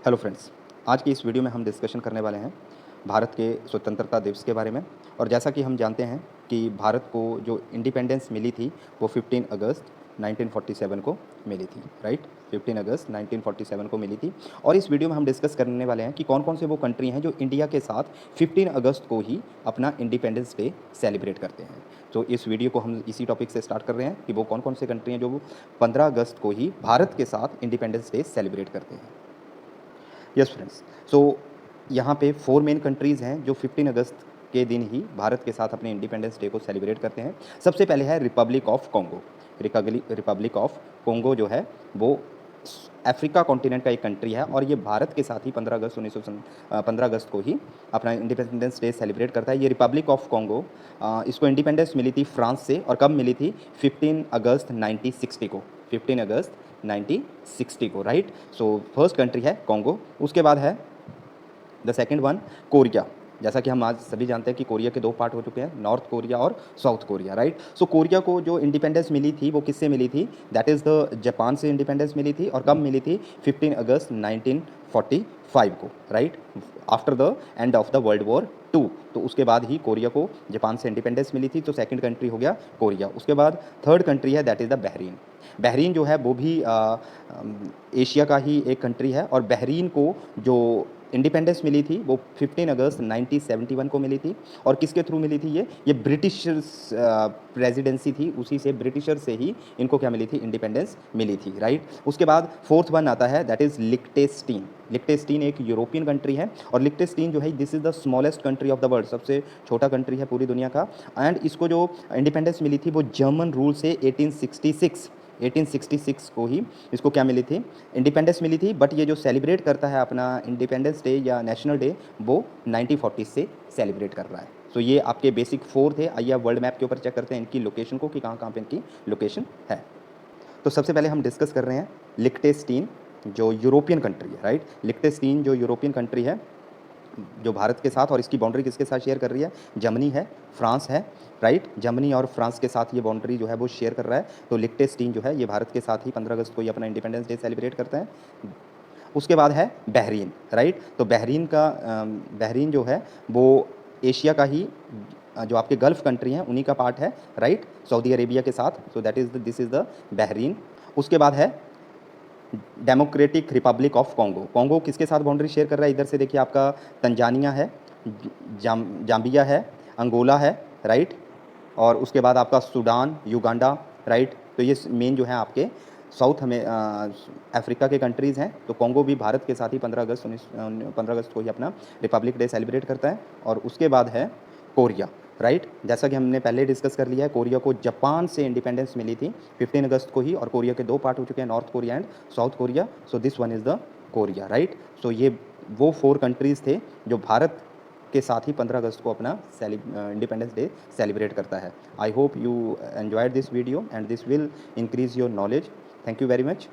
Hello friends, आज की इस वीडियो में हम डिस्कशन करने वाले हैं भारत के स्वतंत्रता दिवस के बारे में। और जैसा कि हम जानते हैं कि भारत को जो इंडिपेंडेंस मिली थी वो 15 अगस्त 1947 को मिली थी, राइट। 15 अगस्त 1947 को मिली थी। और इस वीडियो में हम डिस्कस करने वाले हैं कि कौन कौन से वो कंट्री हैं जो इंडिया के साथ 15 अगस्त को ही अपना इंडिपेंडेंस डे सेलिब्रेट करते हैं। तो इस वीडियो को हम इसी टॉपिक से स्टार्ट कर रहे हैं कि वो कौन कौन से कंट्री हैं जो 15 अगस्त को ही भारत के साथ इंडिपेंडेंस डे सेलिब्रेट करते हैं। यस फ्रेंड्स, सो यहाँ पे 4 मेन कंट्रीज़ हैं जो 15 अगस्त के दिन ही भारत के साथ अपने इंडिपेंडेंस डे को सेलिब्रेट करते हैं। सबसे पहले है Republic of Congo. Republic of Congo जो है वो अफ्रीका कॉन्टिनेंट का एक कंट्री है और ये भारत के साथ ही 15 अगस्त को ही अपना इंडिपेंडेंस डे सेलिब्रेट करता है। ये रिपब्लिक ऑफ कॉन्गो, इसको इंडिपेंडेंस मिली थी फ्रांस से। और कब मिली थी? 15 अगस्त 1960 को। 15 अगस्त 1960 को, राइट। सो फर्स्ट कंट्री है कॉन्गो। उसके बाद है द सेकेंड वन कोरिया। जैसा कि हम आज सभी जानते हैं कि कोरिया के 2 पार्ट हो चुके हैं, नॉर्थ कोरिया और साउथ कोरिया, राइट। सो कोरिया को जो इंडिपेंडेंस मिली थी वो किससे मिली थी? दैट इज़ द जापान से इंडिपेंडेंस मिली थी। और कब मिली थी? 15 अगस्त 1945 को, right, after the end of the world war 2। तो उसके बाद ही कोरिया को जापान से इंडिपेंडेंस मिली थी। तो सेकंड कंट्री हो गया कोरिया। उसके बाद थर्ड कंट्री है that is the Bahrain. Bahrain जो है वो भी एशिया का ही एक कंट्री है। और बहरीन को जो इंडिपेंडेंस मिली थी वो 15 अगस्त 1971 को मिली थी। और किसके थ्रू मिली थी? ये ब्रिटिश प्रेसिडेंसी थी, उसी से ब्रिटिशर से ही इनको क्या मिली थी? इंडिपेंडेंस मिली थी, राइट। उसके बाद फोर्थ वन आता है दैट इज़ लिक्टेस्टीन। लिक्टेस्टीन एक यूरोपियन कंट्री है। और लिक्टेस्टीन जो है this is the smallest country of the world, सबसे छोटा कंट्री है पूरी दुनिया का। एंड इसको जो इंडिपेंडेंस मिली थी वो जर्मन रूल से 1866 को ही इसको क्या मिली थी? इंडिपेंडेंस मिली थी। बट ये जो सेलिब्रेट करता है अपना इंडिपेंडेंस डे या नेशनल डे वो 1940 से सेलिब्रेट कर रहा है। तो ये आपके बेसिक 4 थे। आइए आप वर्ल्ड मैप के ऊपर चेक करते हैं इनकी लोकेशन को कि कहाँ कहाँ पे इनकी लोकेशन है। तो सबसे पहले हम डिस्कस कर रहे हैं लिक्टेस्टीन जो यूरोपियन कंट्री है, राइट। लिक्टेस्टीन जो यूरोपियन कंट्री है जो भारत के साथ, और इसकी बाउंड्री किसके साथ शेयर कर रही है? जर्मनी है, फ्रांस है, राइट। जर्मनी और फ्रांस के साथ ये बाउंड्री जो है वो शेयर कर रहा है। तो लिक्टेस्टीन जो है ये भारत के साथ ही 15 अगस्त को ही अपना इंडिपेंडेंस डे सेलिब्रेट करते हैं। उसके बाद है बहरीन, राइट। तो बहरीन जो है वो एशिया का ही जो आपके गल्फ कंट्री हैं उन्हीं का पार्ट है, राइट, सऊदी अरेबिया के साथ। So this is the Bahrain. उसके बाद है democratic Republic of Congo. Congo किसके साथ बाउंड्री शेयर कर रहा है? इधर से देखिए आपका तंजानिया है, जाम्बिया है, अंगोला है, राइट। और उसके बाद आपका सूडान, युगांडा, राइट। तो ये मेन जो है आपके साउथ हमें अफ्रीका के कंट्रीज़ हैं। तो कॉन्गो भी भारत के साथ ही 15 अगस्त को ही अपना रिपब्लिक डे सेलिब्रेट करता है। और उसके बाद है कोरिया, राइट। जैसा कि हमने पहले डिस्कस कर लिया है, कोरिया को जापान से इंडिपेंडेंस मिली थी 15 अगस्त को ही। और कोरिया के 2 पार्ट हो चुके हैं, North Korea and South Korea. So this one is the Korea, right. So ये वो 4 कंट्रीज़ थे जो भारत के साथ ही 15 अगस्त को अपना इंडिपेंडेंस डे सेलिब्रेट करता है। I hope you enjoyed this video and this will increase your knowledge. Thank you very much.